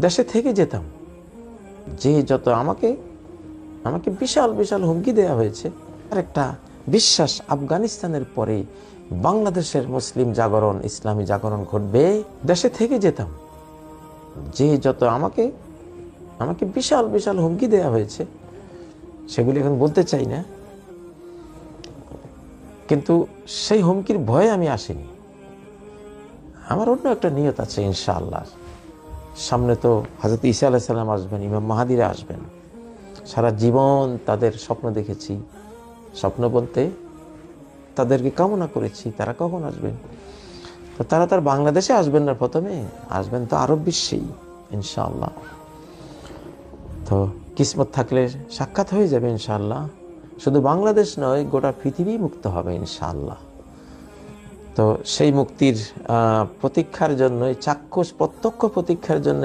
দেশে থেকে যেতাম। যে যত আমাকে আমাকে বিশাল বিশাল হুমকি দেওয়া হয়েছে। আর একটা বিশ্বাস, আফগানিস্তানের পরে বাংলাদেশের মুসলিম জাগরণ, ইসলামী জাগরণ ঘটবে। দেশে থেকে যেতাম। যে যত আমাকে আমাকে বিশাল বিশাল হুমকি দেওয়া হয়েছে, সেগুলি এখন বলতে চাই না, কিন্তু সেই হুমকির ভয়ে আমি আসিনি। আমার অন্য একটা নিয়ত আছে ইনশাআল্লাহ। সামনে তো হযরত ঈসা আলাইহিস সালাম আসবেন, ইমাম মাহাদিরা আসবেন। সারা জীবন তাদের স্বপ্ন দেখেছি। স্বপ্ন বলতে তাদেরকে কামনা করেছি তারা কখন আসবেন। তো তারা তার বাংলাদেশে আসবেন না, প্রথমে আসবেন তো আরব বিশ্বেই ইনশাআল্লাহ। তো কিসমত থাকলে সাক্ষাৎ হয়ে যাবে ইনশাআল্লাহ। শুধু বাংলাদেশ নয়, গোটা পৃথিবী মুক্ত হবে ইনশাআল্লাহ। তো সেই মুক্তির প্রতীক্ষার জন্যই, চাক্ষুষ প্রত্যক্ষ প্রতীক্ষার জন্য